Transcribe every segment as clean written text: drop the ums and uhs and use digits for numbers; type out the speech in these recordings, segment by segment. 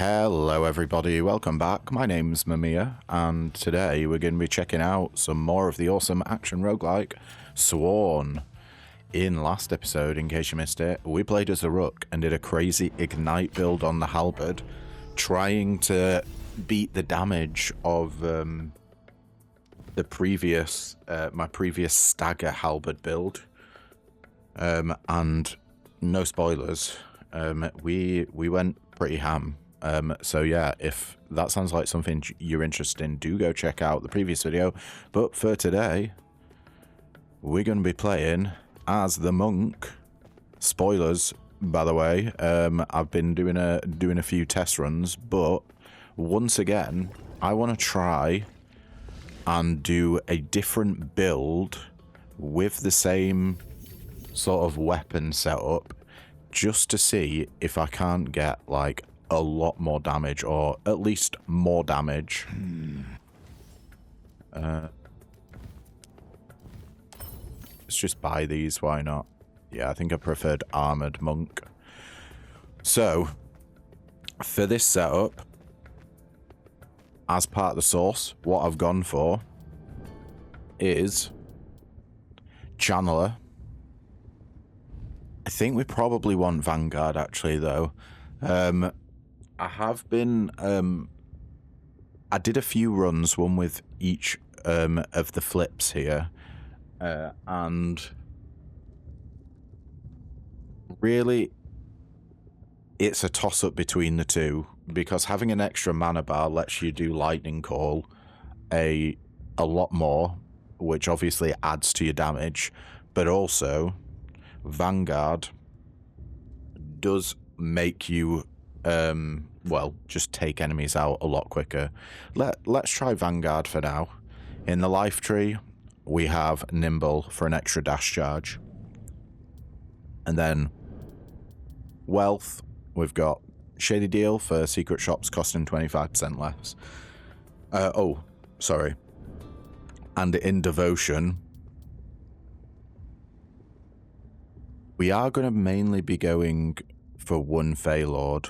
Hello everybody, welcome back. My name's Mamiya, and today we're going to be checking out some more of the awesome action roguelike Sworn. In last episode, in case you missed it, we played as a Rook and did a crazy Ignite build on the Halberd, trying to beat the damage of the previous, my previous Stagger Halberd build. And no spoilers, we went pretty ham. So yeah, if that sounds like something you're interested in, do go check out the previous video. But for today, we're going to be playing as the monk. Spoilers, by the way. I've been doing a few test runs, but once again, I want to try and do a different build with the same sort of weapon setup, just to see if I can't get like a lot more damage, or at least more damage. Let's just buy these, why not? Yeah, I think I preferred Armored Monk. So, for this setup, as part of the source, what I've gone for is Channeler. I think we probably want Vanguard, actually, though. I have been, I did a few runs, one with each of the flips here, and really it's a toss-up between the two, because having an extra mana bar lets you do Lightning Call a lot more, which obviously adds to your damage, but also Vanguard does make you well, just take enemies out a lot quicker. Let's try Vanguard for now. In the life tree, we have Nimble for an extra dash charge. And then Wealth, we've got Shady Deal for secret shops costing 25% less. Oh, sorry. And in Devotion, we are going to mainly be going for one Feylord.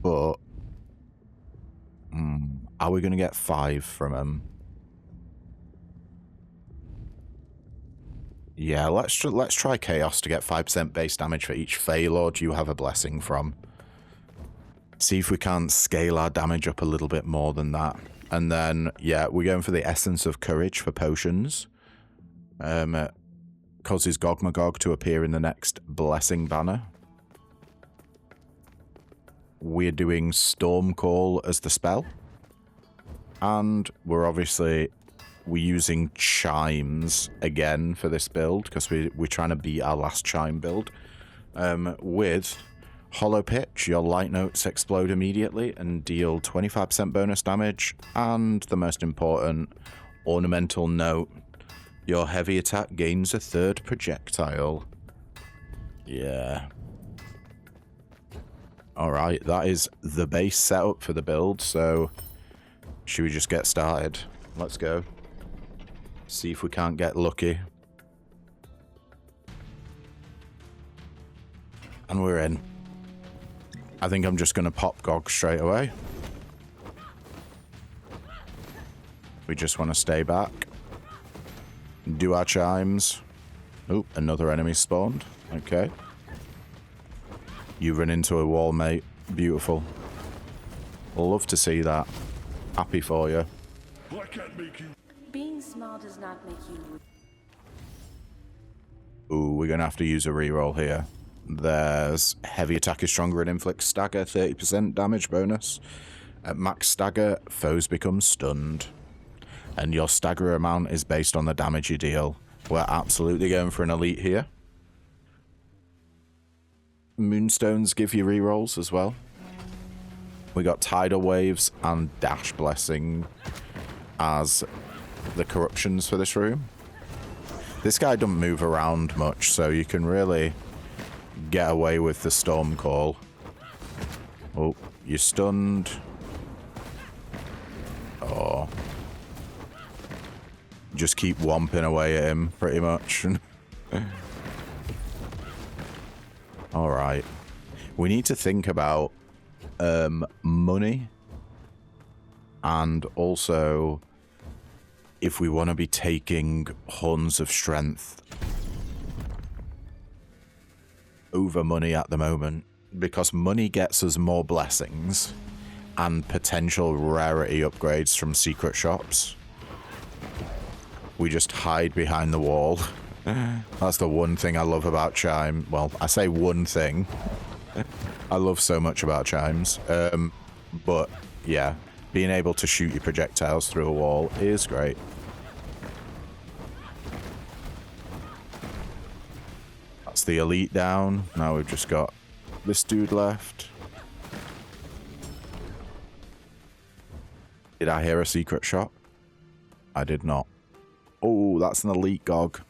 But are we going to get 5 from him? Yeah, let's try Chaos to get 5% base damage for each Feylord you have a blessing from. See if we can't scale our damage up a little bit more than that. And then, yeah, we're going for the Essence of Courage for potions. Causes Gogmagog to appear in the next blessing banner. We're doing Storm Call as the spell. And we're using Chimes again for this build, because we're trying to beat our last Chime build. With Hollow Pitch, your light notes explode immediately and deal 25% bonus damage. And the most important, Ornamental Note, your heavy attack gains a 3rd projectile. Yeah. Alright, that is the base setup for the build, so should we just get started? Let's go. See if we can't get lucky. And we're in. I think I'm just going to pop Gog straight away. We just want to stay back. Do our chimes. Oh, another enemy spawned. Okay. You run into a wall, mate. Beautiful. Love to see that. Happy for you. I can't make you. Being small does not make you. Ooh, we're going to have to use a reroll here. There's heavy attack is stronger and inflicts stagger, 30% damage bonus. At max stagger, foes become stunned. And your stagger amount is based on the damage you deal. We're absolutely going for an elite here. Moonstones give you rerolls as well. We got Tidal Waves and Dash Blessing as the corruptions for this room. This guy doesn't move around much, so you can really get away with the Storm Call. Oh, you're stunned. Oh. Just keep whomping away at him, pretty much. Alright. We need to think about money, and also if we want to be taking Horns of Strength over money at the moment, because money gets us more blessings and potential rarity upgrades from secret shops. We just hide behind the wall. That's the one thing I love about Chime. Well, I say one thing. I love so much about Chimes. But yeah, being able to shoot your projectiles through a wall is great. That's the elite down. Now we've just got this dude left. Did I hear a secret shop? I did not. Oh, that's an elite Gog.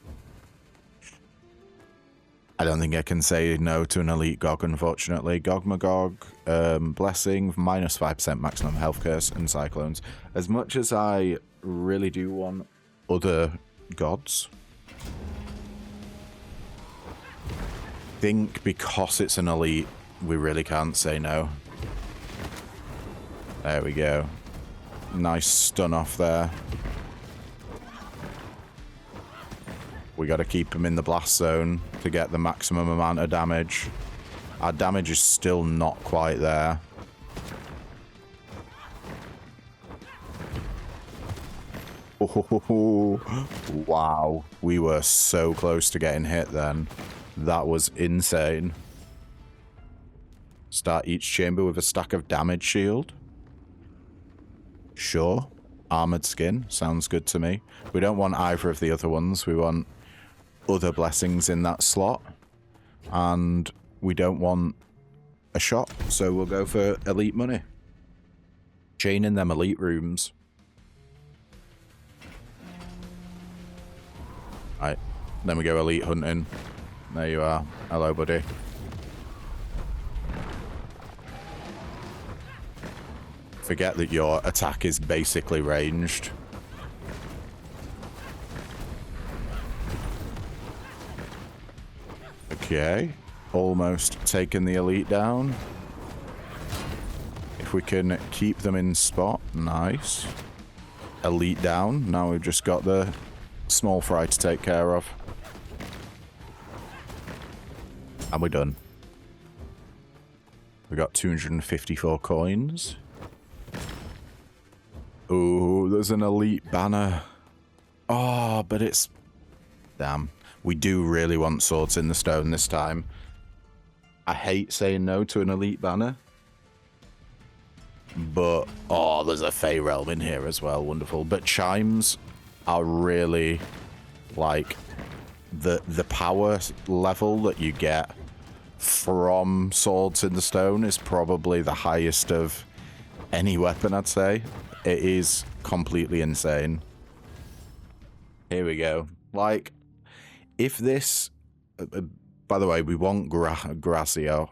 I don't think I can say no to an elite Gog, unfortunately. Gog Magog, Blessing, minus 5% maximum health curse, and Cyclones. As much as I really do want other gods, I think because it's an elite, we really can't say no. There we go. Nice stun off there. We got to keep him in the blast zone to get the maximum amount of damage. Our damage is still not quite there. Oh, wow. We were so close to getting hit then. That was insane. Start each chamber with a stack of damage shield. Sure. Armored skin. Sounds good to me. We don't want either of the other ones. We want other blessings in that slot, and we don't want a shop, so we'll go for elite money. Chain in them elite rooms. Right, then we go elite hunting. There you are. Hello, buddy. Forget that your attack is basically ranged. Okay, almost taken the elite down. If we can keep them in spot, nice. Elite down. Now we've just got the small fry to take care of. And we're done. We got 254 coins. Oh, there's an elite banner. Oh, but it's... Damn. We do really want swords in the stone this time. I hate saying no to an elite banner. But, oh, there's a Fey Realm in here as well. Wonderful. But chimes are really, like, the power level that you get from swords in the stone is probably the highest of any weapon, I'd say. It is completely insane. Here we go. Like... If this, by the way, we want Grazioso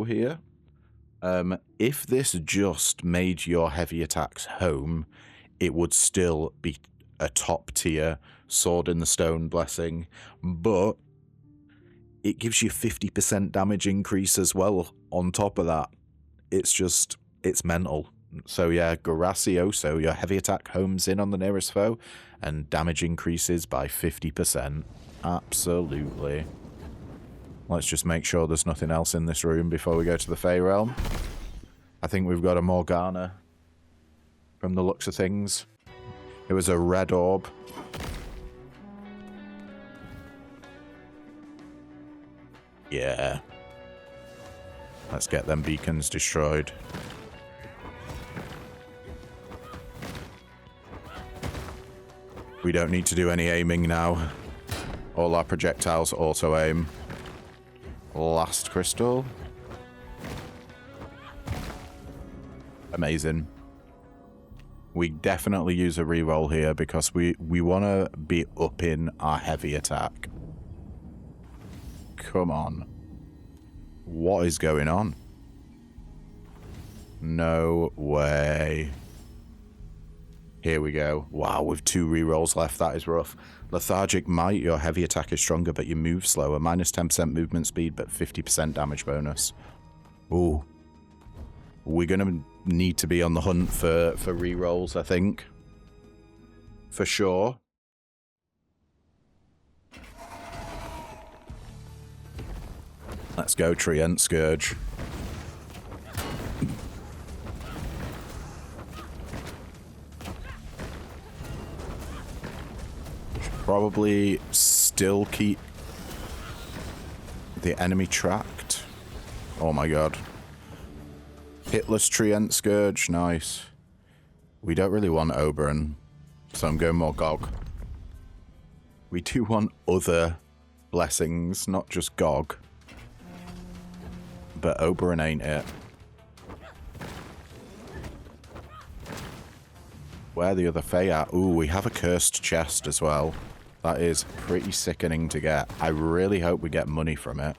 here. If this just made your heavy attacks home, it would still be a top tier sword in the stone blessing, but it gives you 50% damage increase as well on top of that. It's mental. So yeah, Gracioso, your heavy attack homes in on the nearest foe, and damage increases by 50%. Absolutely. Let's just make sure there's nothing else in this room before we go to the Fey Realm. I think we've got a Morgana from the looks of things. It was a red orb. Yeah. Let's get them beacons destroyed. We don't need to do any aiming now. All our projectiles auto-aim. Last crystal. Amazing. We definitely use a reroll here because we want to be upping our heavy attack. Come on. What is going on? No way. Here we go. Wow, with 2 rerolls left, that is rough. Lethargic Might, your heavy attack is stronger, but you move slower. Minus 10% movement speed, but 50% damage bonus. Ooh. We're going to need to be on the hunt for rerolls, I think. For sure. Let's go, Treant Scourge. Probably still keep the enemy tracked. Oh my god. Hitless Treant Scourge, nice. We don't really want Oberon, so I'm going more Gog. We do want other blessings, not just Gog. But Oberon ain't it. Where the other Fae at? Ooh, we have a cursed chest as well. That is pretty sickening to get. I really hope we get money from it.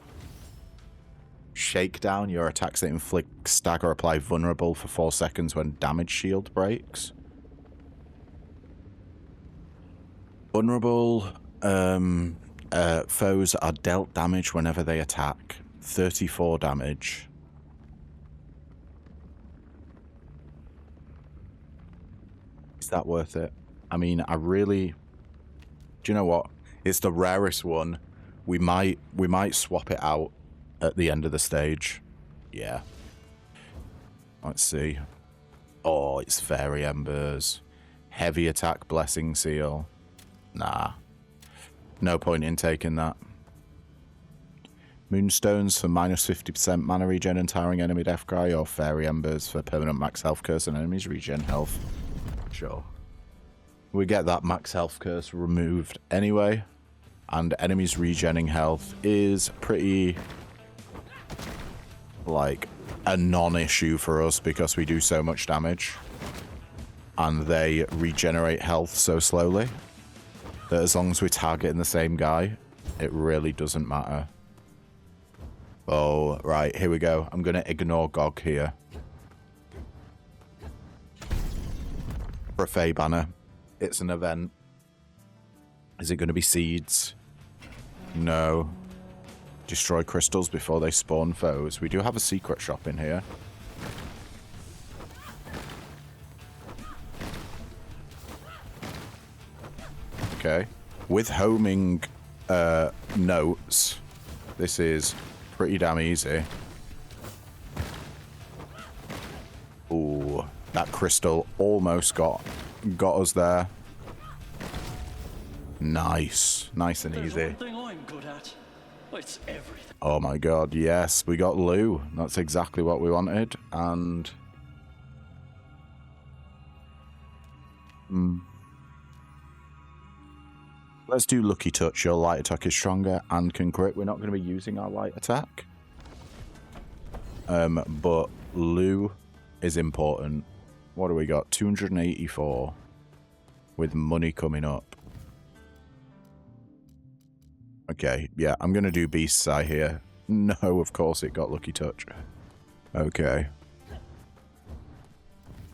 Shakedown, your attacks that inflict stagger apply vulnerable for 4 seconds when damage shield breaks. Vulnerable foes are dealt damage whenever they attack. 34 damage. Is that worth it? I mean, I really... Do you know what? It's the rarest one. We might swap it out at the end of the stage. Yeah. Let's see. Oh, it's Fairy Embers. Heavy attack Blessing Seal. Nah. No point in taking that. Moonstones for minus 50% mana regen and tiring enemy death cry, or Fairy Embers for permanent max health curse and enemies regen health. Sure. We get that max health curse removed anyway. And enemies regenning health is pretty, like, a non-issue for us because we do so much damage. And they regenerate health so slowly that as long as we're targeting the same guy, it really doesn't matter. Oh, right, here we go. I'm going to ignore Gog here. For a Fae banner. It's an event. Is it going to be seeds? No. Destroy crystals before they spawn foes. We do have a secret shop in here. Okay. With homing notes, this is pretty damn easy. Ooh, that crystal almost got us there. Nice. Nice and easy. One thing I'm good at. It's everything. Oh my god, yes, we got Lou. That's exactly what we wanted. And... let's do Lucky Touch. Your light attack is stronger and can crit. We're not going to be using our light attack. But Lou is important. What do we got? 284 with money coming up. Okay, yeah, I'm going to do Beast's Eye here. No, of course it got Lucky Touch. Okay.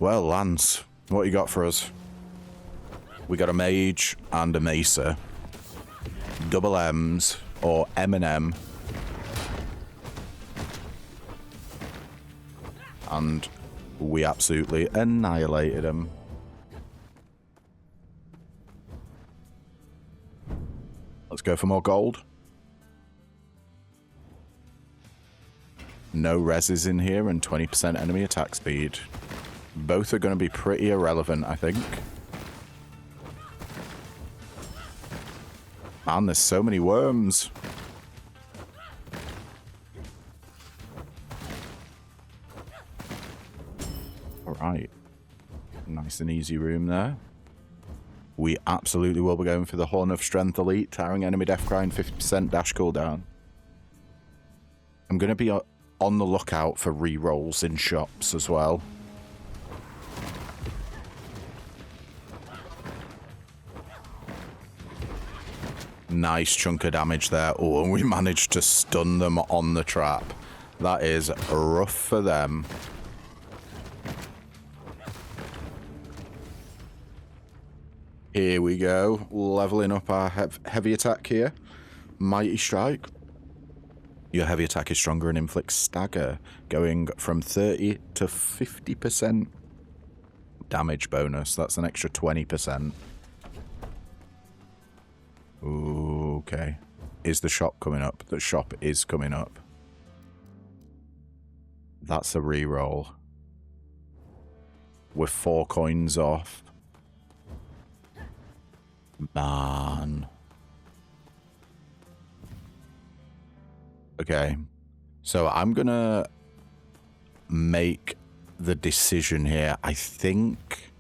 Well, Lance, what you got for us? We got a Mage and a Mesa. Double M's, or M&M. And we absolutely annihilated him. Let's go for more gold. No reses in here and 20% enemy attack speed. Both are going to be pretty irrelevant, I think. Man, there's so many worms. Alright. Nice and easy room there. We absolutely will be going for the Horn of Strength Elite, tiring enemy death cry and 50% dash cooldown. I'm going to be on the lookout for rerolls in shops as well. Nice chunk of damage there. Oh, and we managed to stun them on the trap. That is rough for them. Here we go. Leveling up our heavy attack here. Mighty Strike. Your heavy attack is stronger and inflicts stagger, going from 30 to 50% damage bonus. That's an extra 20%. Ooh, okay. Is the shop coming up? The shop is coming up. That's a reroll. We're 4 coins off. Man. Okay. So I'm gonna make the decision here. I think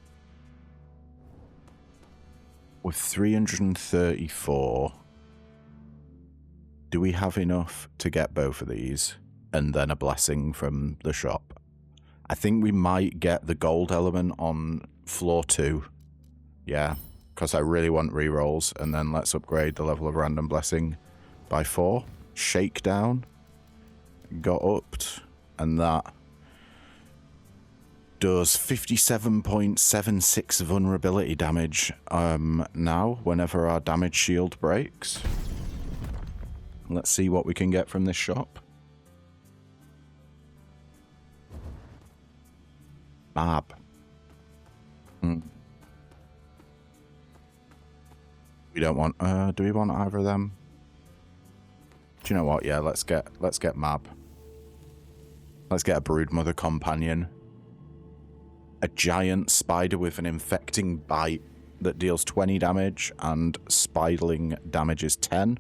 with 334, do we have enough to get both of these and then a blessing from the shop? I think we might get the gold element on floor 2. Yeah, because I really want rerolls. And then let's upgrade the level of random blessing by 4. Shakedown got upped, and that does 57.76 vulnerability damage now whenever our damage shield breaks. Let's see what we can get from this shop. Mab. We don't want do we want either of them? Do you know what? Yeah, let's get Mab. Let's get a Broodmother companion. A giant spider with an infecting bite that deals 20 damage and spiderling damage is 10.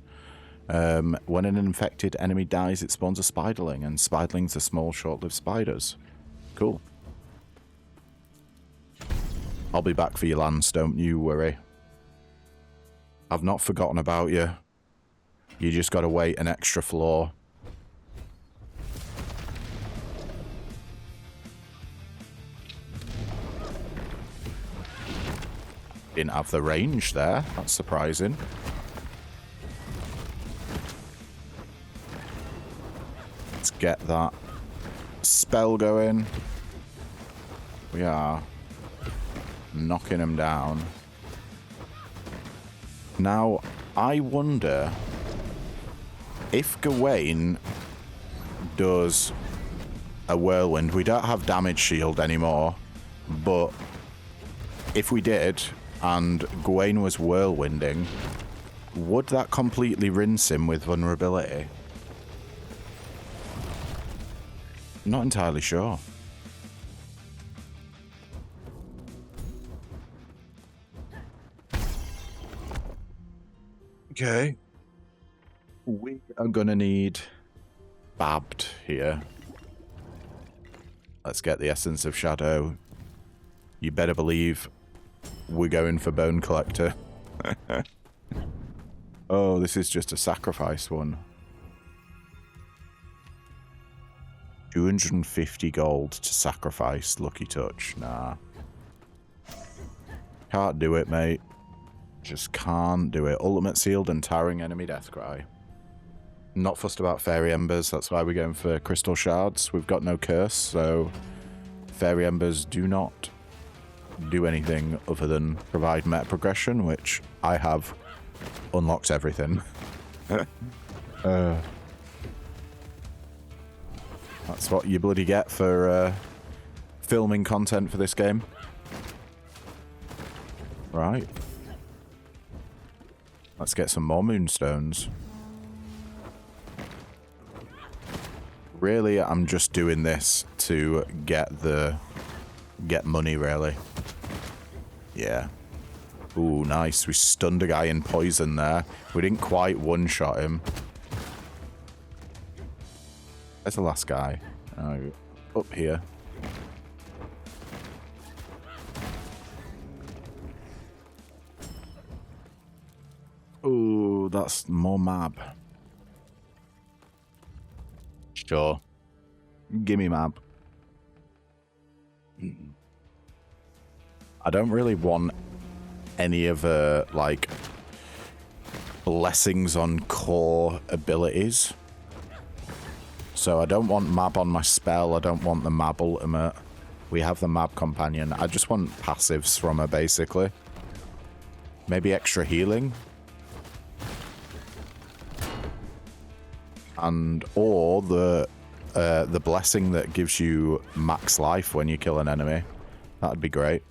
When an infected enemy dies, it spawns a spiderling, and spiderlings are small, short-lived spiders. Cool. I'll be back for your Lance, don't you worry. I've not forgotten about you. You just gotta wait an extra floor. Didn't have the range there. That's surprising. Let's get that spell going. We are knocking him down. Now, I wonder if Gawain does a whirlwind. We don't have damage shield anymore, but if we did and Gawain was whirlwinding, would that completely rinse him with vulnerability? Not entirely sure. Okay. We are gonna need Babbed here. Let's get the Essence of Shadow. You better believe we're going for Bone Collector. Oh, this is just a sacrifice one. 250 gold to sacrifice. Lucky touch. Nah. Can't do it, mate. Just can't do it. Ultimate Sealed and Towering Enemy Deathcry. Not fussed about Fairy Embers. That's why we're going for Crystal Shards. We've got no curse, so Fairy Embers do not do anything other than provide meta progression, which I have unlocked everything. That's what you bloody get for filming content for this game. Right. Let's get some more Moonstones. Really, I'm just doing this to get money, really. Yeah. Ooh, nice. We stunned a guy in poison there. We didn't quite one-shot him. Where's the last guy? Oh, up here. Ooh, that's more Mab. Sure. Gimme Mab. I don't really want any of the, like, blessings on core abilities. So I don't want Mab on my spell. I don't want the Mab ultimate. We have the Mab companion. I just want passives from her, basically. Maybe extra healing. And or the blessing that gives you max life when you kill an enemy. That'd be great.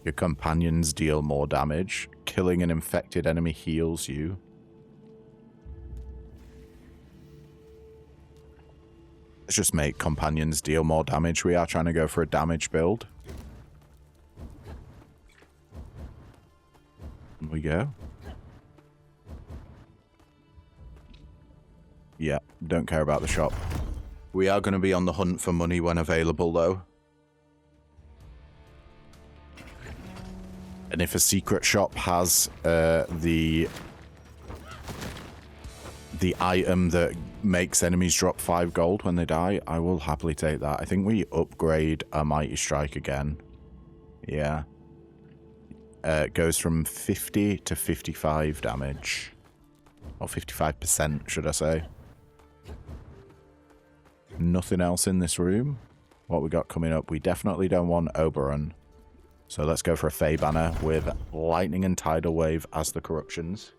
Your companions deal more damage. Killing an infected enemy heals you. Let's just make companions deal more damage. We are trying to go for a damage build. Here we go. Yeah, don't care about the shop. We are going to be on the hunt for money when available, though. And if a secret shop has the item that makes enemies drop 5 gold when they die, I will happily take that. I think we upgrade a Mighty Strike again. Yeah. It goes from 50 to 55 damage. Or 55%, should I say. Nothing else in this room. What we got coming up? We definitely don't want Oberon. So let's go for a Fey Banner with Lightning and Tidal Wave as the corruptions.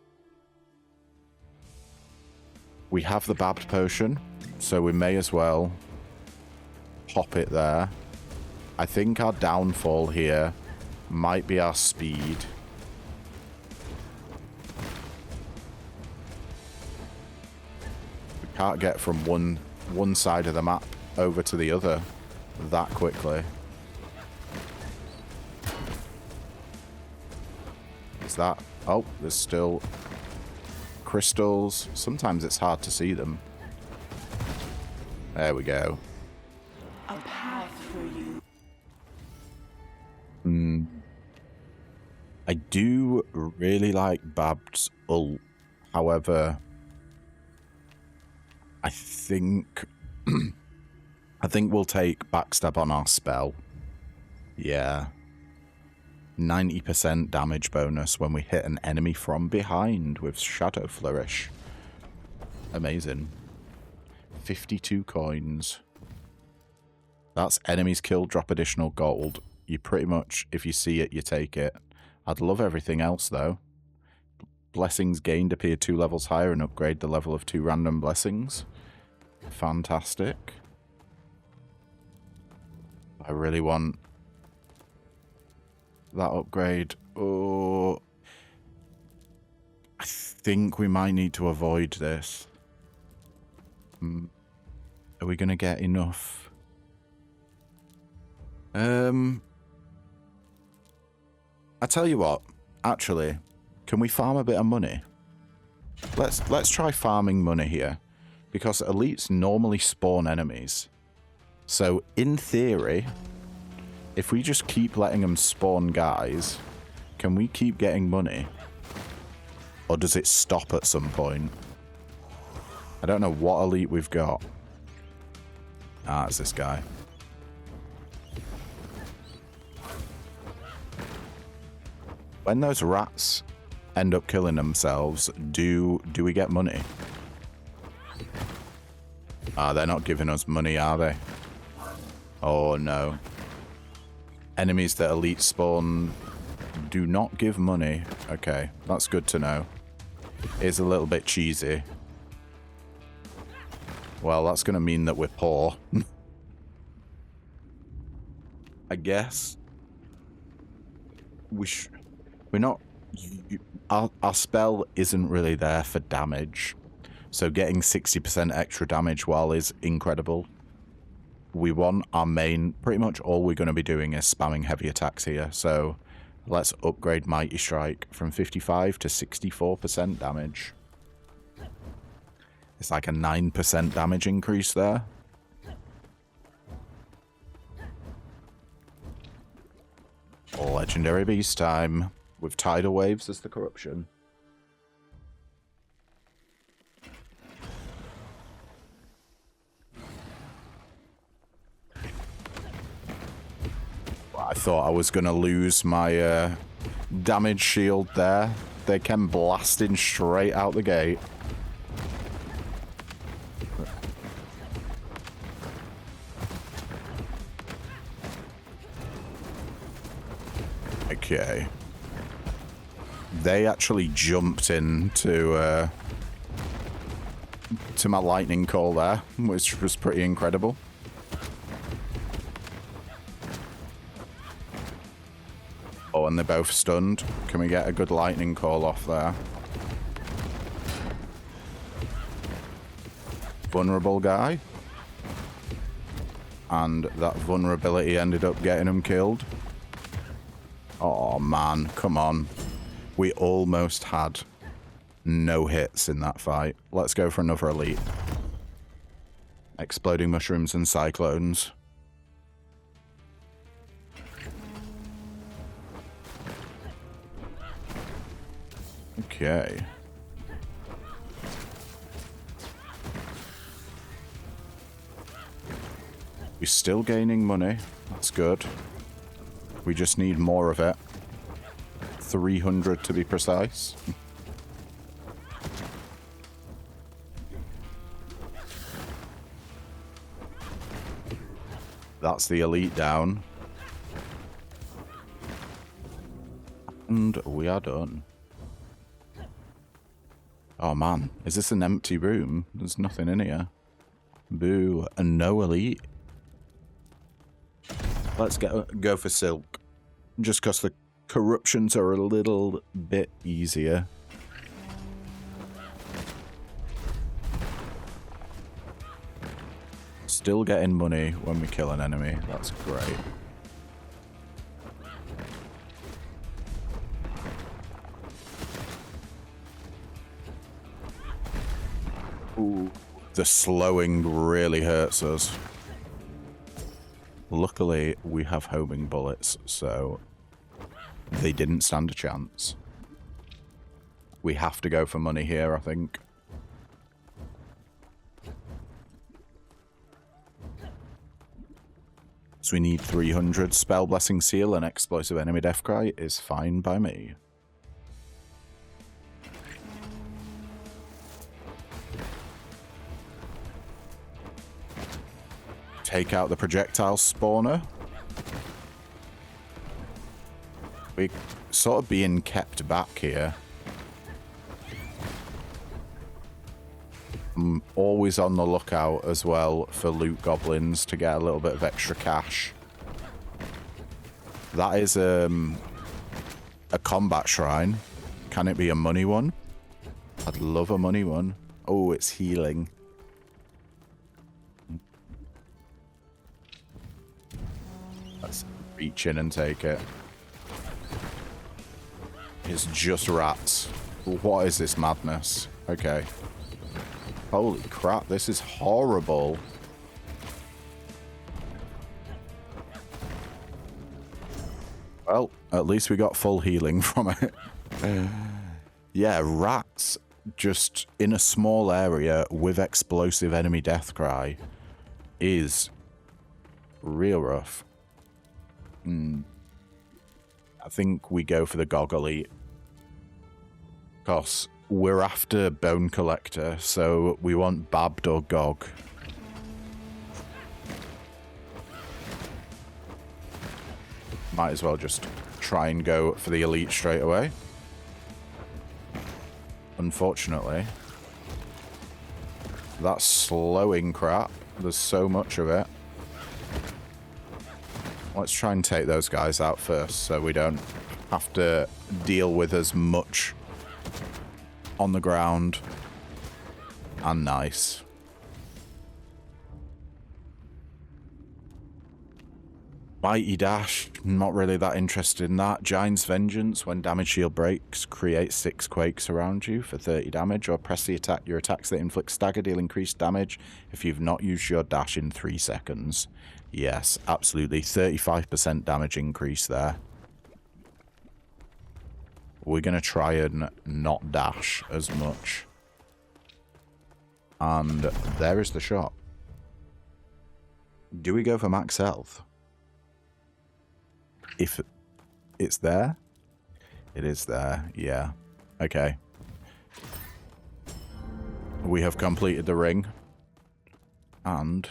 We have the Babbed Potion, so we may as well pop it there. I think our downfall here might be our speed. We can't get from one side of the map over to the other that quickly. Is that... Oh, there's still crystals. Sometimes it's hard to see them. There we go. A path for you. I do really like Bab's ult. However, I think we'll take backstab on our spell. Yeah. 90% damage bonus when we hit an enemy from behind with Shadow Flourish. Amazing. 52 coins. That's enemies killed, drop additional gold. You pretty much, if you see it, you take it. I'd love everything else, though. Blessings gained appear 2 levels higher and upgrade the level of 2 random blessings. Fantastic. I really want that upgrade. Oh, I think we might need to avoid this. Are we going to get enough? I tell you what, actually, can we farm a bit of money? Let's try farming money here, because elites normally spawn enemies. So in theory, if we just keep letting them spawn guys, can we keep getting money? Or does it stop at some point? I don't know what elite we've got. Ah, it's this guy. When those rats end up killing themselves, do we get money? Ah, they're not giving us money, are they? Oh, no. Enemies that elite spawn do not give money. Okay, that's good to know. It's a little bit cheesy. Well, that's going to mean that we're poor. I guess. We're not... Our spell isn't really there for damage. So getting 60% extra damage while is incredible. We want our main... Pretty much all we're going to be doing is spamming heavy attacks here. So let's upgrade Mighty Strike from 55 to 64% damage. It's like a 9% damage increase there. Legendary Beast time. With Tidal Waves as the corruption. I thought I was going to lose my damage shield there. They came blasting straight out the gate. Okay. They actually jumped into to my lightning call there, which was pretty incredible. Oh, and they're both stunned. Can we get a good lightning call off there? Vulnerable guy. And that vulnerability ended up getting him killed. Oh man, come on. We almost had no hits in that fight. Let's go for another elite. Exploding mushrooms and cyclones. Okay. We're still gaining money. That's good. We just need more of it. 300 to be precise. That's the elite down. And we are done. Oh man, is this an empty room? There's nothing in here. Boo, and no elite. Let's go for silk. Just because the corruptions are a little bit easier. Still getting money when we kill an enemy. That's great. Ooh, the slowing really hurts us. Luckily, we have homing bullets, so they didn't stand a chance. We have to go for money here, I think. So we need 300. Spell Blessing Seal and Explosive Enemy Death Cry is fine by me. Take out the projectile spawner. We're sort of being kept back here. I'm always on the lookout as well for loot goblins to get a little bit of extra cash. That is a combat shrine. Can it be a money one? I'd love a money one. Oh, it's healing. Let's reach in and take it. It's just rats. What is this madness? Okay. Holy crap, this is horrible. Well, at least we got full healing from it. Yeah, rats just in a small area with explosive enemy death cry is real rough. I think we go for the Roguelite. Because we're after Bone Collector, so we want Babbed or Gog. Might as well just try and go for the elite straight away. Unfortunately, that's slowing crap. There's so much of it. Let's try and take those guys out first so we don't have to deal with as much on the ground. And nice. Mighty Dash, not really that interested in that. Giant's Vengeance, when damage shield breaks, create 6 quakes around you for 30 damage, or press the attack your attacks that inflict stagger deal increased damage if you've not used your dash in 3 seconds. Yes, absolutely. 35% damage increase there. We're going to try and not dash as much. And there is the shot. Do we go for max health? If it's there? It is there, yeah. Okay. We have completed the ring. And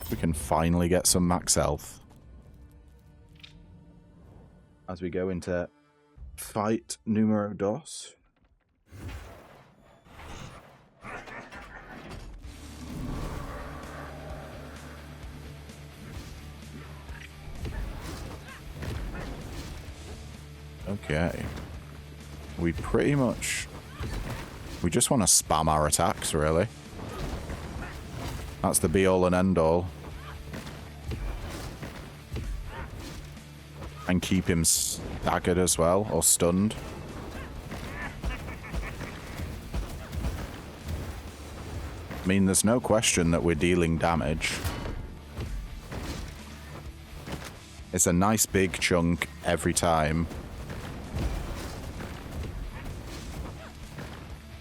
we can finally get some max health. as we go into fight numero dos. Okay. We pretty much... We just want to spam our attacks, really. That's the be-all and end-all. And keep him staggered as well, or stunned. I mean, there's no question that we're dealing damage. It's a nice big chunk every time.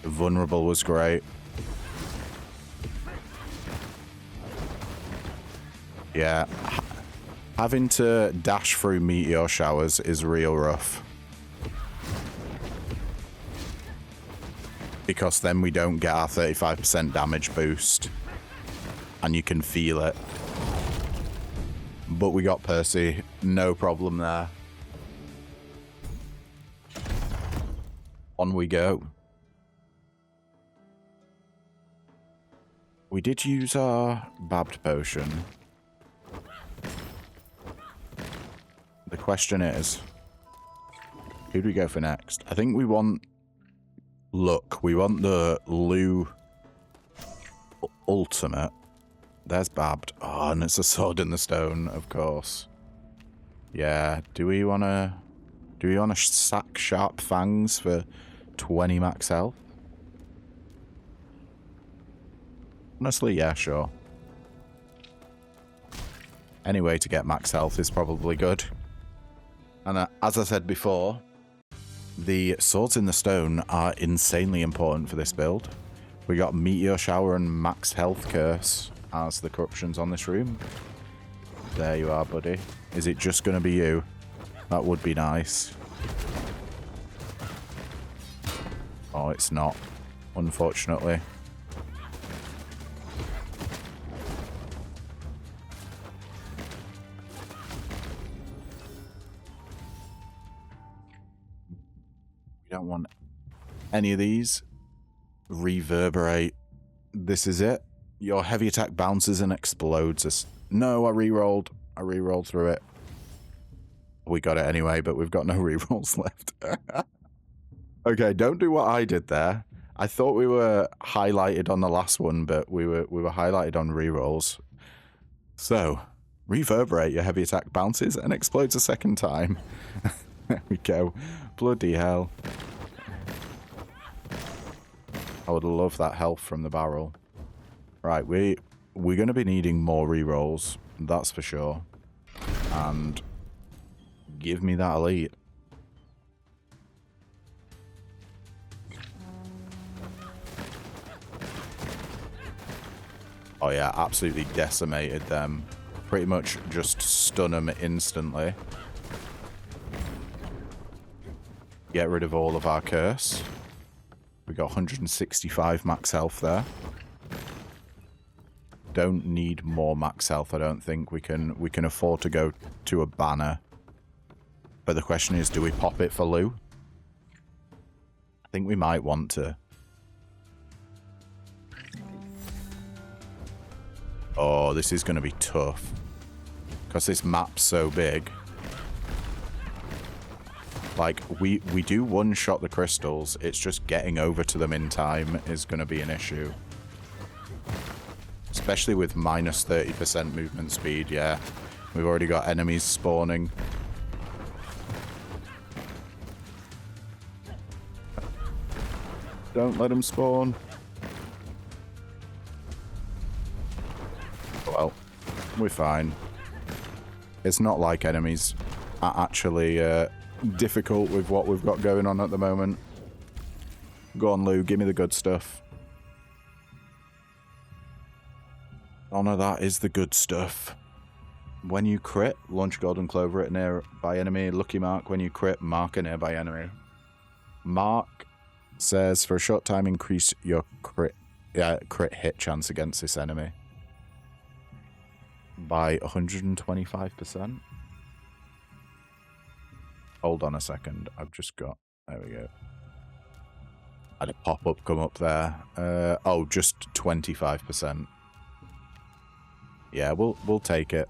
Vulnerable was great. Yeah. Having to dash through meteor showers is real rough. Because then we don't get our 35% damage boost. And you can feel it. But we got Percy. No problem there. On we go. We did use our Babbed potion. The question is, who do we go for next? I think we want... Look, we want the Lou ultimate. There's Babbed. Oh, and it's a sword in the stone, of course. Yeah, do we want to sack Sharp Fangs for 20 max health? Honestly, yeah, sure. Any way to get max health is probably good. And as I said before, the swords in the stone are insanely important for this build. We got Meteor Shower and Max Health Curse as the corruptions on this room. There you are, buddy. Is it just going to be you? That would be nice. Oh, it's not, unfortunately. Don't want any of these. Reverberate. This is it. Your heavy attack bounces and explodes. No, I re-rolled. I re-rolled through it. We got it anyway, but we've got no re-rolls left. Okay, don't do what I did there. I thought we were highlighted on the last one, but we were highlighted on re-rolls. So, reverberate. Your heavy attack bounces and explodes a second time. There we go. Bloody hell. I would love that health from the barrel. Right, we're going to be needing more rerolls. That's for sure. And give me that elite. Oh yeah, absolutely decimated them. Pretty much just stun them instantly. Get rid of all of our curse. We got 165 max health there. Don't need more max health, I don't think. We can afford to go to a banner. But the question is, do we pop it for Lou? I think we might want to. Oh, this is going to be tough. Because this map's so big. Like, we do one-shot the crystals. It's just getting over to them in time is going to be an issue. Especially with minus 30% movement speed, yeah. We've already got enemies spawning. Don't let them spawn. Well, we're fine. It's not like enemies are actually difficult with what we've got going on at the moment. Go on, Lou, give me the good stuff. None of that is the good stuff. When you crit, launch Golden Clover at a nearby enemy. Lucky Mark, when you crit, mark a nearby enemy. Mark says, for a short time, increase your crit hit chance against this enemy by 125%. Hold on a second. I've just got... There we go. I had a pop-up come up there. Oh, just 25%. Yeah, we'll take it.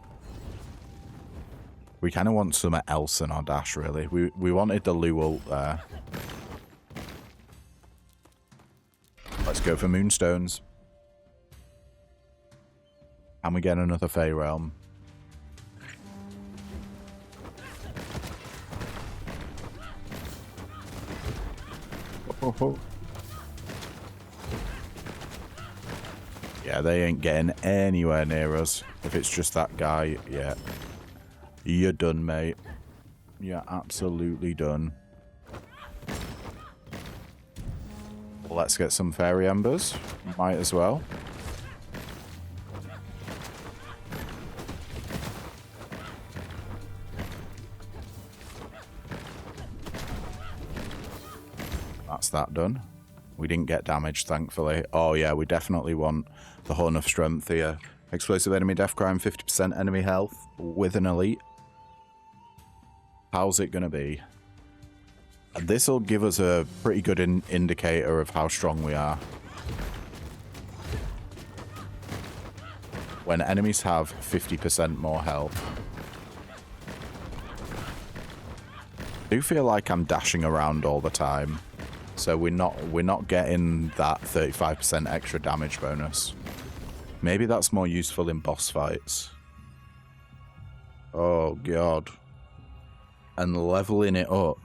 We kind of want something else in our dash, really. We wanted the Lu ult there. Let's go for Moonstones. Can we get another Fey Realm? Oh. Yeah, they ain't getting anywhere near us. If it's just that guy, yeah. You're done, mate. You're absolutely done. Let's get some Fairy Embers. Might as well. That's that done. We didn't get damaged, thankfully. Oh, yeah, we definitely want the Horn of Strength here. Explosive enemy death crime, 50% enemy health with an elite. How's it going to be? This will give us a pretty good indicator of how strong we are. When enemies have 50% more health. I do feel like I'm dashing around all the time. So we're not getting that 35% extra damage bonus. Maybe that's more useful in boss fights. Oh god. And leveling it up.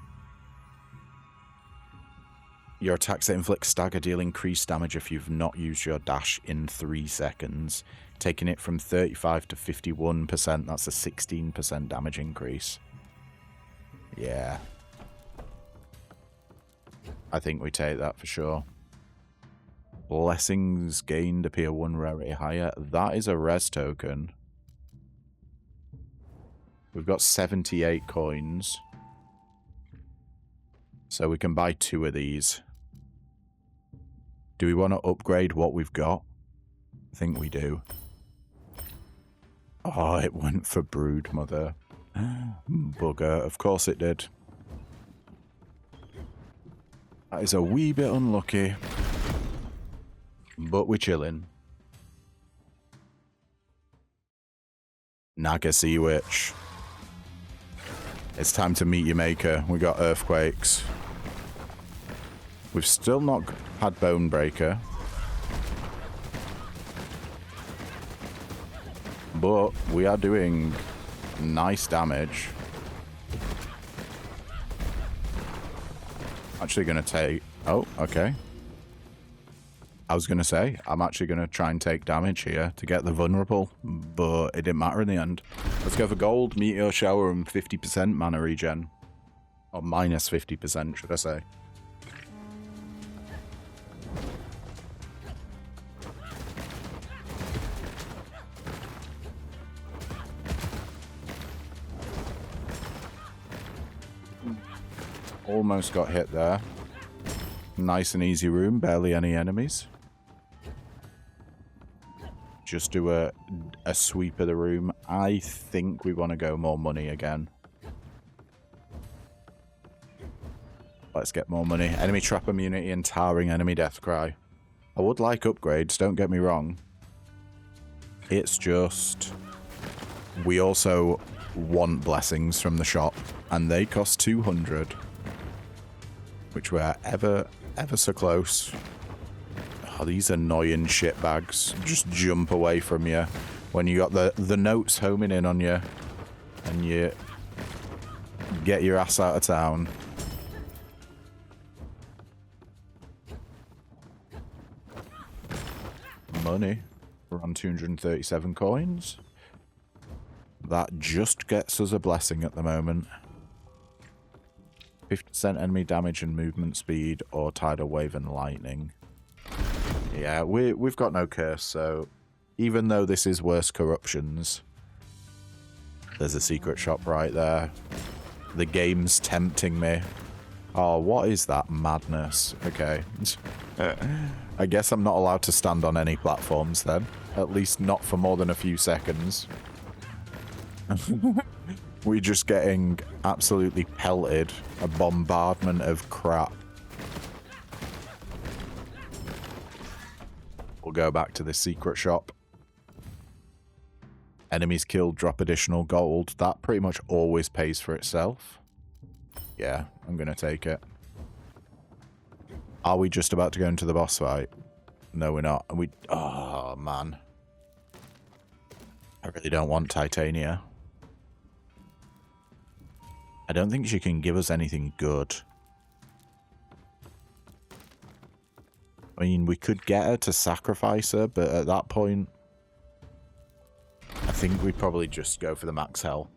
Your attacks that inflict stagger deal increased damage if you've not used your dash in 3 seconds. Taking it from 35 to 51%, that's a 16% damage increase. Yeah. I think we take that for sure. Blessings gained appear 1 rarity higher. That is a res token. We've got 78 coins. So we can buy 2 of these. Do we want to upgrade what we've got? I think we do. Oh, it went for Brood Mother. Bugger. Of course it did. That is a wee bit unlucky. But we're chilling. Naga Sea Witch. It's time to meet your maker. We got Earthquakes. We've still not had Bonebreaker. But we are doing nice damage. Actually going to take... Oh, okay. I was going to say, I'm actually going to try and take damage here to get the vulnerable, but it didn't matter in the end. Let's go for gold, meteor shower, and 50% mana regen. Or minus 50%, should I say. Almost got hit there. Nice and easy room, barely any enemies. Just do a sweep of the room. I think we want to go more money again. Let's get more money. Enemy trap immunity and towering enemy death cry. I would like upgrades, don't get me wrong. It's just... we also want blessings from the shop, and they cost 200. Which we're ever so close. Oh, these annoying shitbags just jump away from you when you got the notes homing in on you and you get your ass out of town. Money. We're on 237 coins. That just gets us a blessing at the moment. 50% enemy damage and movement speed or tidal wave and lightning. Yeah, we've got no curse, so even though this is worse corruptions, there's a secret shop right there. The game's tempting me. Oh, what is that madness? Okay. I guess I'm not allowed to stand on any platforms then. At least not for more than a few seconds. We're just getting absolutely pelted. A bombardment of crap. We'll go back to the secret shop. Enemies killed drop additional gold. That pretty much always pays for itself. Yeah, I'm going to take it. Are we just about to go into the boss fight? No, we're not. Oh, man. I really don't want Titania. I don't think she can give us anything good. I mean, we could get her to sacrifice her, but at that point, I think we'd probably just go for the max health.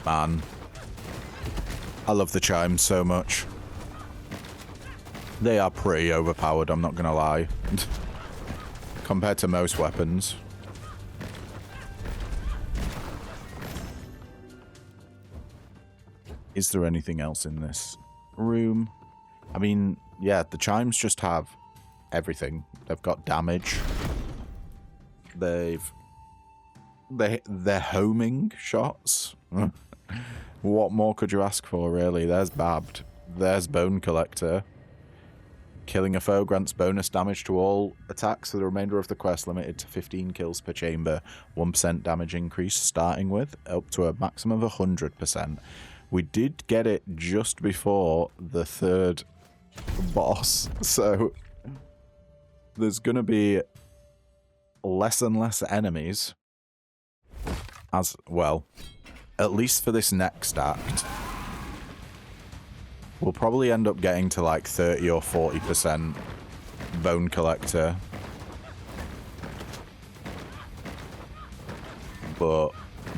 Man. I love the chimes so much. They are pretty overpowered, I'm not gonna lie. Compared to most weapons. Is there anything else in this room? I mean, yeah, the chimes just have everything. They've got damage. They're homing shots. What more could you ask for, really? There's Babbed. There's Bone Collector. Killing a foe grants bonus damage to all attacks for the remainder of the quest, limited to 15 kills per chamber. 1% damage increase starting with, up to a maximum of 100%. We did get it just before the third boss, so there's going to be less and less enemies. As well, at least for this next act. We'll probably end up getting to like 30 or 40% Bone Collector. But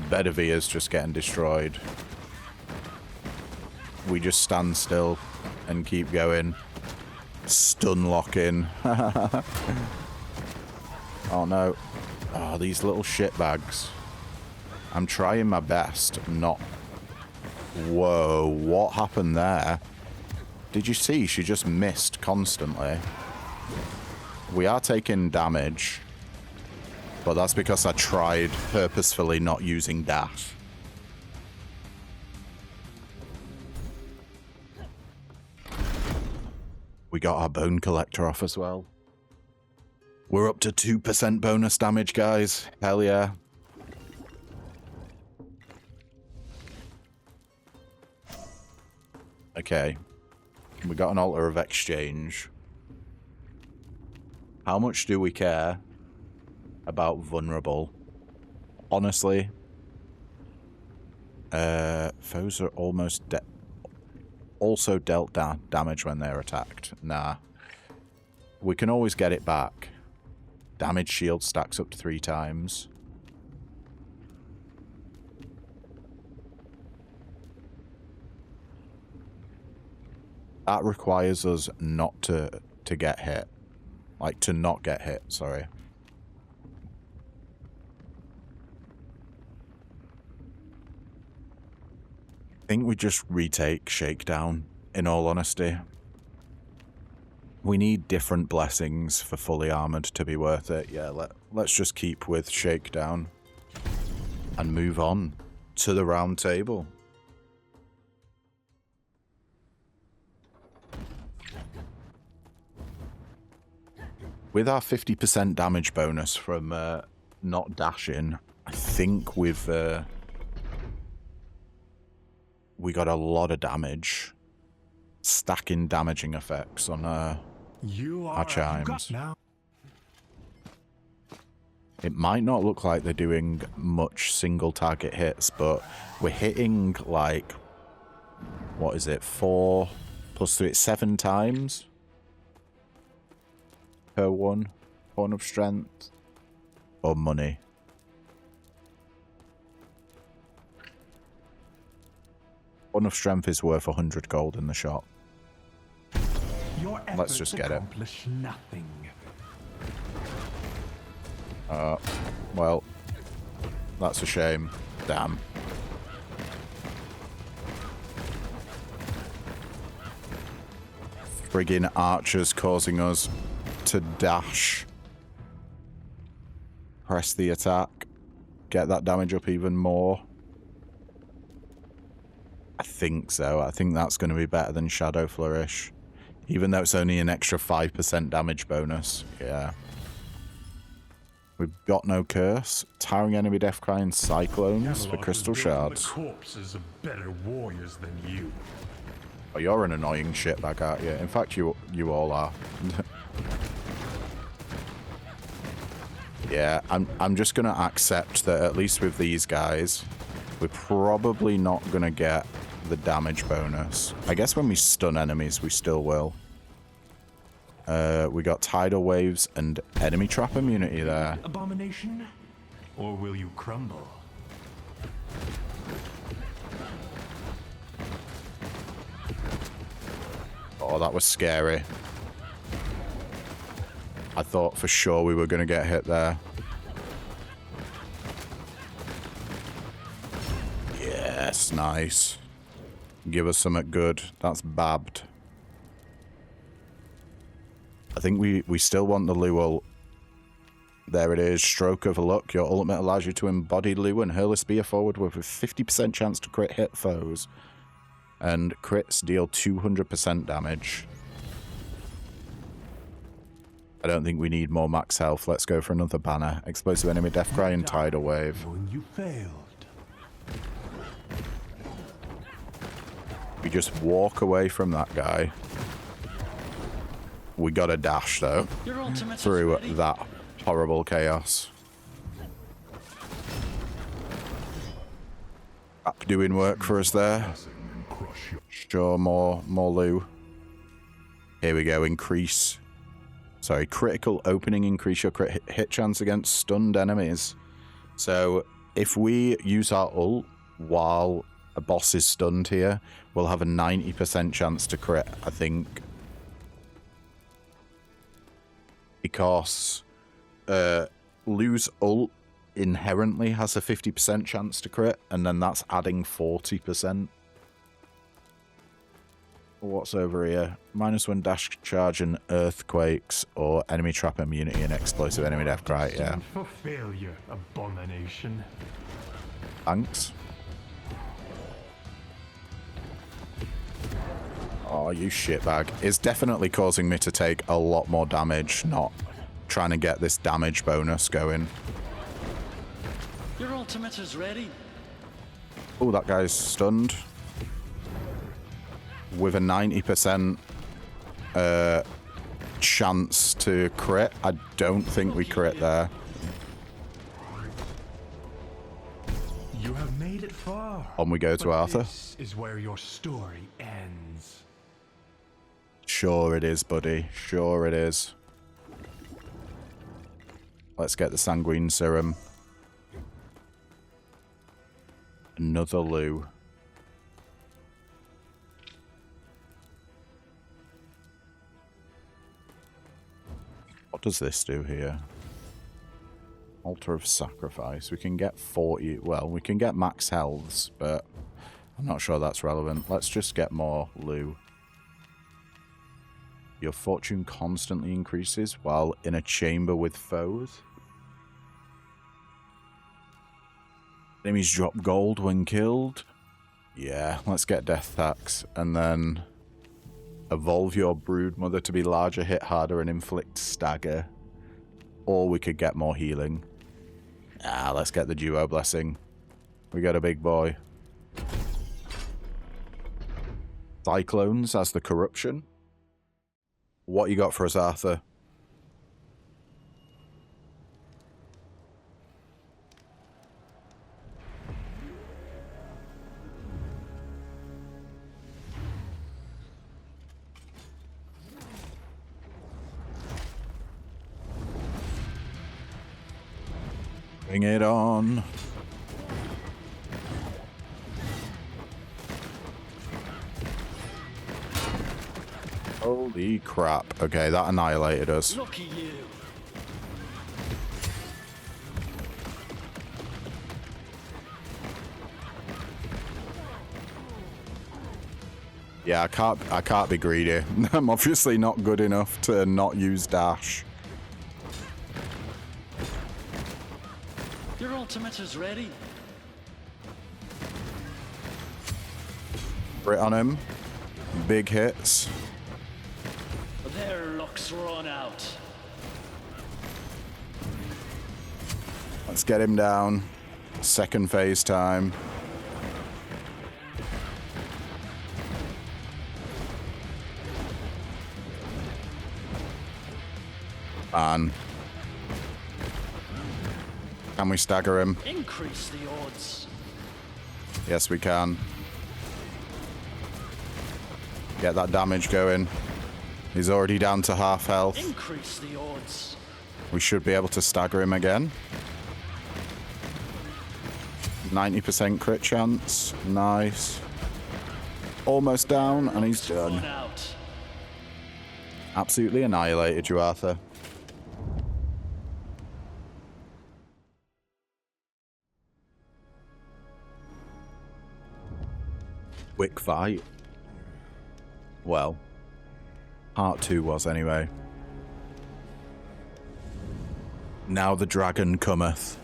Bedavia's just getting destroyed. We just stand still and keep going. Stun locking. Oh no. Oh, these little shitbags. I'm trying my best not... Whoa, what happened there? Did you see? She just missed constantly. We are taking damage. But that's because I tried purposefully not using dash. We got our Bone Collector off as well. We're up to 2% bonus damage, guys. Hell yeah. Okay. We got an Altar of Exchange. How much do we care about vulnerable? Honestly. Foes are almost also dealt damage when they're attacked. Nah. We can always get it back. Damage shield stacks up to 3 times. That requires us not to get hit. Like, to not get hit, sorry. I think we just retake Shakedown, in all honesty. We need different blessings for fully armored to be worth it. Yeah, let's just keep with Shakedown. And move on to the round table. With our 50% damage bonus from not dashing, I think we got a lot of damage. Stacking damaging effects on our chimes. It might not look like they're doing much single target hits, but we're hitting like, what is it, 4 plus 3, 7 times per one of strength or money. One of strength is worth 100 gold in the shop. Let's just get it. Nothing. Well, that's a shame. Damn. friggin' archers causing us to dash. Press the attack. Get that damage up even more. I think so. I think that's going to be better than Shadow Flourish. Even though it's only an extra 5% damage bonus. Yeah. We've got no curse. Towering enemy death cry and cyclones for crystal shards. The corpses of better warriors than you. Oh, you're an annoying shitbag, aren't you? In fact, you all are. Yeah, I'm just gonna accept that at least with these guys, we're probably not gonna get the damage bonus. I guess when we stun enemies, we still will. We got tidal waves and enemy trap immunity there. Abomination? Or will you crumble? Oh, that was scary. I thought for sure we were going to get hit there. Yes, nice. Give us something good. That's babbed. I think we still want the Luel. There it is. Stroke of Luck. Your ultimate allows you to embody Lu and hurl a spear forward with a 50% chance to crit hit foes. And crits deal 200% damage. I don't think we need more max health. Let's go for another banner. Explosive enemy death cry and tidal wave. When you failed. We just walk away from that guy. We got a dash though through that horrible chaos. App doing work for us there. Sure, more Lu. Here we go. Increase. Sorry, critical opening. Increase your crit hit chance against stunned enemies. So if we use our ult while a boss is stunned here, we'll have a 90% chance to crit, I think. Because Lu's ult inherently has a 50% chance to crit, and then that's adding 40%. What's over here? -1 dash charge and earthquakes, or enemy trap immunity and explosive enemy death cry. Yeah. For failure, abomination. Thanks. Oh, you shitbag. It's definitely causing me to take a lot more damage, not trying to get this damage bonus going. Your ultimate is ready. Oh, that guy's stunned. With a 90% chance to crit. I don't think we crit there. You have made it far. On we go to But Arthur. This is where your story ends. Sure it is, buddy. Sure it is. Let's get the Sanguine Serum. Another Lu. What does this do here? Altar of Sacrifice. We can get 40... Well, we can get max healths, but I'm not sure that's relevant. Let's just get more Lu. Your fortune constantly increases while in a chamber with foes. Enemies drop gold when killed. Yeah, let's get Death Tax. And then evolve your Broodmother to be larger, hit harder, and inflict stagger. Or we could get more healing. Ah, let's get the Duo Blessing. We got a big boy. Cyclones as the corruption. What you got for us, Arthur? Bring it on. Holy crap. Okay, that annihilated us. Lucky you. Yeah, I can't be greedy. I'm obviously not good enough to not use dash. Your ultimate is ready. Crit on him. Big hits. Their luck's run out. Let's get him down. Second phase time. And can we stagger him? Increase the odds. Yes, we can. Get that damage going. He's already down to half health. Increase the odds. We should be able to stagger him again. 90% crit chance. Nice. Almost down, and he's done. Run out. Absolutely annihilated you, Arthur. Quick fight. Well, part 2 was anyway. Now the dragon cometh.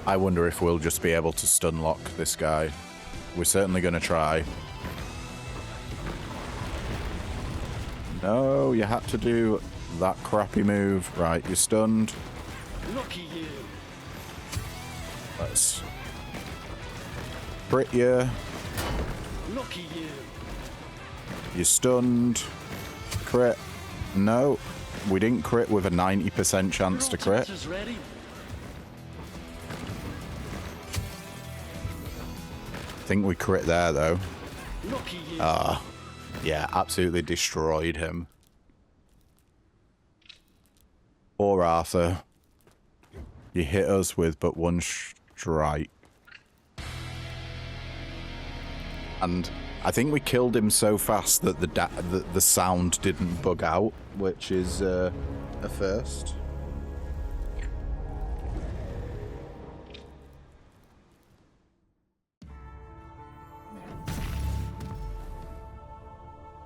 I wonder if we'll just be able to stun lock this guy. We're certainly going to try. No, you had to do that crappy move. Right, you're stunned. Lucky you. Let's crit you. Lucky you. You're stunned. Crit. No, we didn't crit with a 90% chance to Your crit. ultimate is ready. I think we crit there, though. Lucky you. Yeah, absolutely destroyed him. Poor Arthur. You hit us with but one strike. And I think we killed him so fast that the sound didn't bug out, which is a first.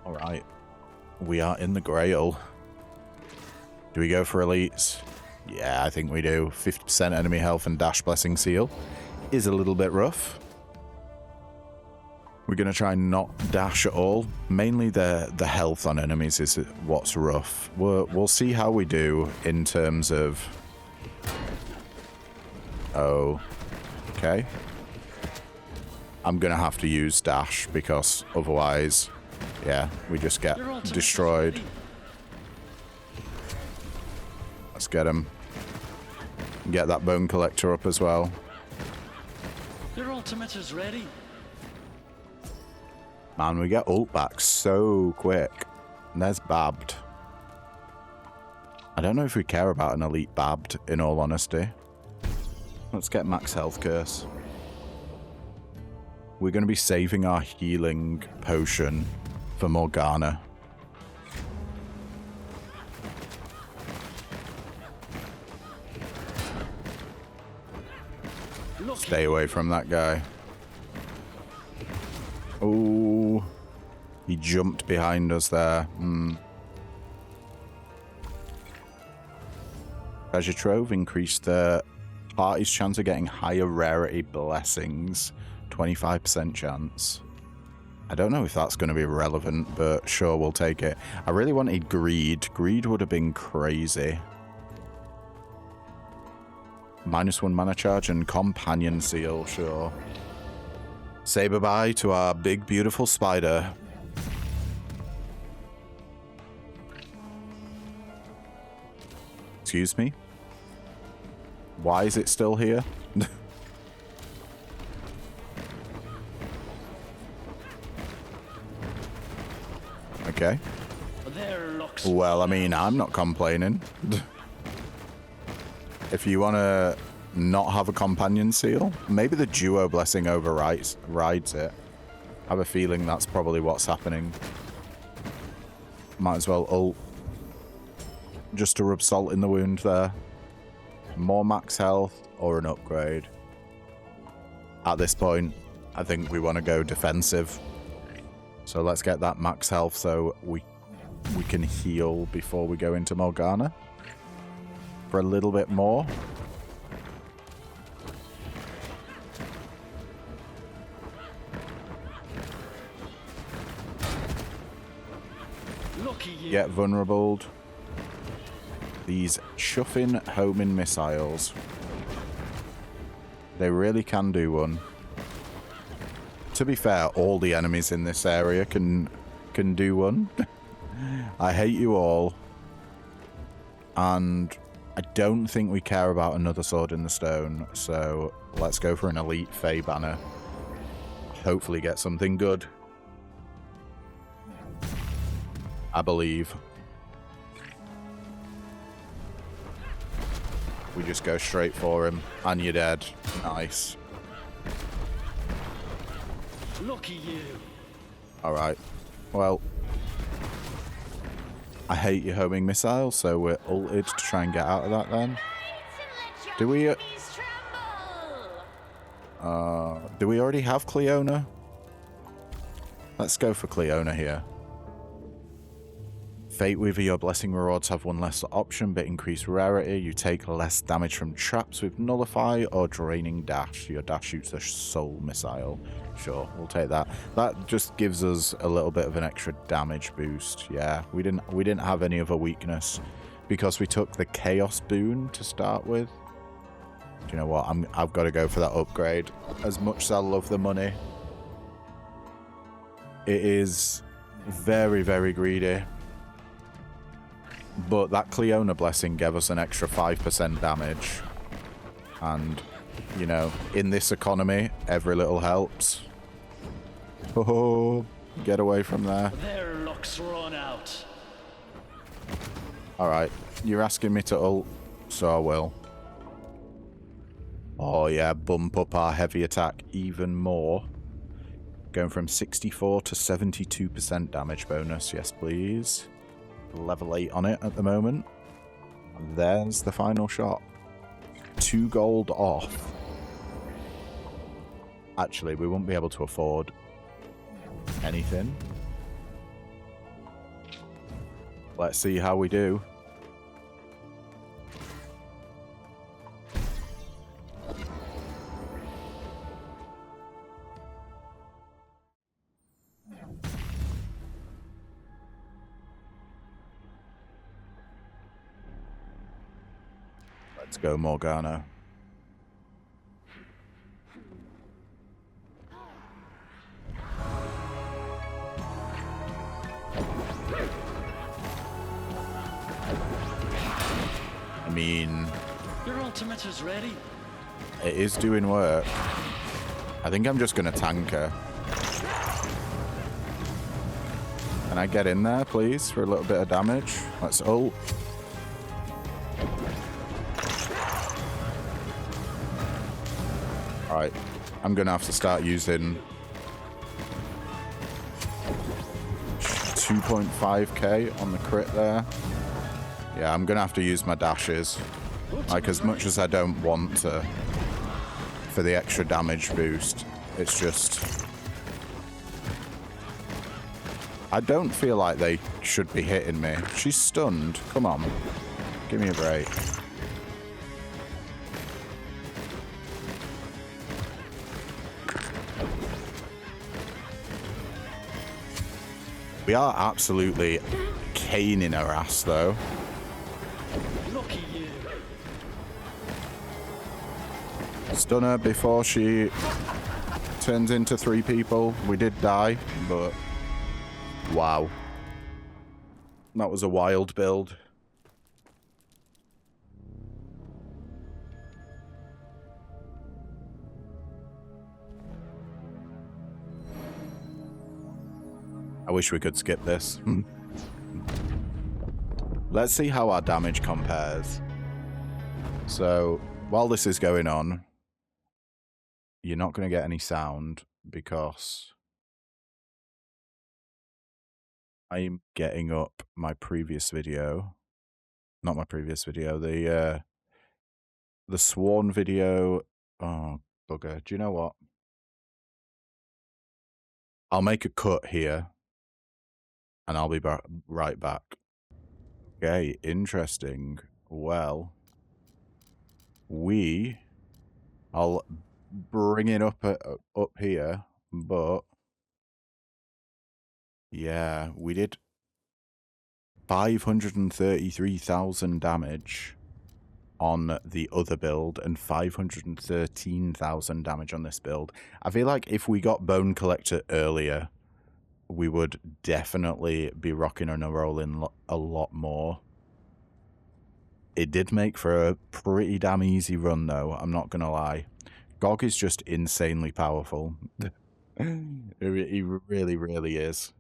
Alright. We are in the Grail. Do we go for elites? Yeah, I think we do. 50% enemy health and dash blessing seal is a little bit rough. We're going to try and not dash at all. Mainly the health on enemies is what's rough. We'll see how we do in terms of... Oh. Okay. I'm going to have to use dash because otherwise... Yeah, we just get Your ultimate is destroyed. ready. Let's get him. Get that bone collector up as well. Your ultimate is ready. Man, we get ult back so quick. And there's Babbed. I don't know if we care about an elite Babbed, in all honesty. Let's get max health curse. We're going to be saving our healing potion for Morgana. Lucky. Stay away from that guy. Oh, he jumped behind us there. Treasure Trove increased the party's chance of getting higher rarity blessings. 25% chance. I don't know if that's going to be relevant, but sure, we'll take it. I really wanted Greed. Greed would have been crazy. -1 mana charge and Companion Seal, sure. Say bye-bye to our big, beautiful spider. Excuse me? Why is it still here? Okay. Their luck's Well, I run mean, out. I'm not complaining. If you want to not have a companion seal, maybe the duo blessing rides it. I have a feeling that's probably what's happening. Might as well ult. Just to rub salt in the wound there. More max health or an upgrade? At this point, I think we want to go defensive. So let's get that max health so we can heal before we go into Morgana. For a little bit more. Lucky you. Get vulnerable. These chuffing homing missiles. They really can do one. To be fair, all the enemies in this area can do one. I hate you all. And I don't think we care about another Sword in the Stone, so let's go for an Elite Fey banner. Hopefully get something good. I believe. We just go straight for him, and you're dead. Nice. Lucky you. Alright. Well, I hate your homing missile, so we're ulted to try and get out of that then. Do we... do we already have Cleona? Let's go for Cleona here. Fate Weaver, your blessing rewards have one less option but increased rarity. You take less damage from traps with Nullify or Draining Dash. Your dash shoots a soul missile. Sure, we'll take that. That just gives us a little bit of an extra damage boost. Yeah, we didn't have any other weakness because we took the Chaos boon to start with. Do you know what? I've got to go for that upgrade. As much as I love the money, it is very, very greedy. But that Cleona blessing gave us an extra 5% damage. And, you know, in this economy, every little helps. Oh, get away from there. Their luck's run out. Alright, you're asking me to ult, so I will. Oh yeah, bump up our heavy attack even more. Going from 64 to 72% damage bonus, yes please. Level 8 on it at the moment. And there's the final shot. 2 gold off. Actually, we won't be able to afford anything. Let's see how we do. Let's go, Morgana. I mean, Your ultimate is ready. it is doing work. I think I'm just going to tank her. Can I get in there, please, for a little bit of damage? Let's ult. Alright, I'm going to have to start using 2.5k on the crit there. Yeah, I'm going to have to use my dashes. Like, as much as I don't want to for the extra damage boost, it's just... I don't feel like they should be hitting me. She's stunned. Come on. Give me a break. We are absolutely caning her ass, though. Lucky you. Stun her before she turns into 3 people. We did die, but... Wow. That was a wild build. I wish we could skip this. Let's see how our damage compares. So, while this is going on, you're not going to get any sound because I'm getting up my previous video. Not my previous video, the Sworn video... Oh, bugger. Do you know what? I'll make a cut here. And I'll be right back. Okay, interesting. Well, I'll bring it up here, but yeah, we did 533,000 damage on the other build and 513,000 damage on this build. I feel like if we got Bone Collector earlier, we would definitely be rocking and rolling a lot more. It did make for a pretty damn easy run, though. I'm not going to lie. GOG is just insanely powerful. He really, really is.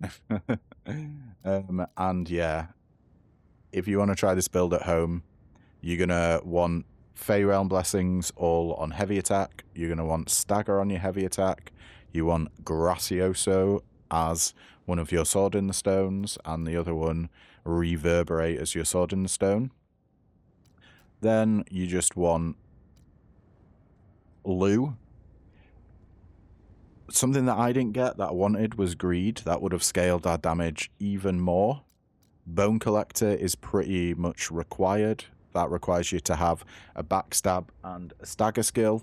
And yeah, if you want to try this build at home, you're going to want Fey Realm Blessings all on heavy attack. You're going to want Stagger on your heavy attack. You want Gracioso as one of your Sword in the Stones, and the other one Reverberate as your Sword in the Stone. Then you just want Lou. Something that I didn't get that I wanted was Greed. That would have scaled our damage even more. Bone Collector is pretty much required. That requires you to have a backstab and a stagger skill.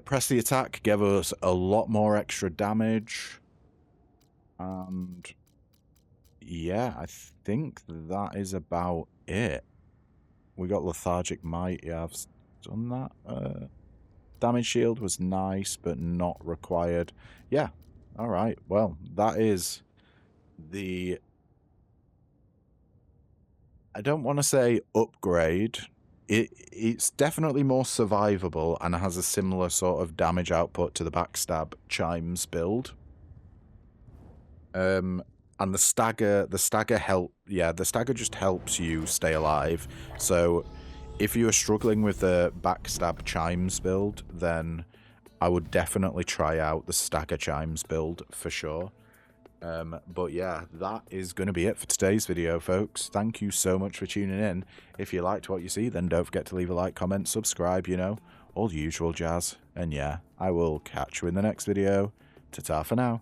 Press the attack gave us a lot more extra damage. And yeah, I think that is about it. We got Lethargic Might. Yeah, I've done that. Damage shield was nice, but not required. Yeah, alright. Well, that is the... I don't want to say upgrade. It's definitely more survivable and has a similar sort of damage output to the Backstab Chimes build. And the stagger the stagger just helps you stay alive. So if you're struggling with the Backstab Chimes build, then I would definitely try out the Stagger Chimes build for sure. But yeah, that is going to be it for today's video, folks. Thank you so much for tuning in. If you liked what you see, then don't forget to leave a like, comment, subscribe, you know, all the usual jazz. And yeah, I will catch you in the next video. Ta-ta for now.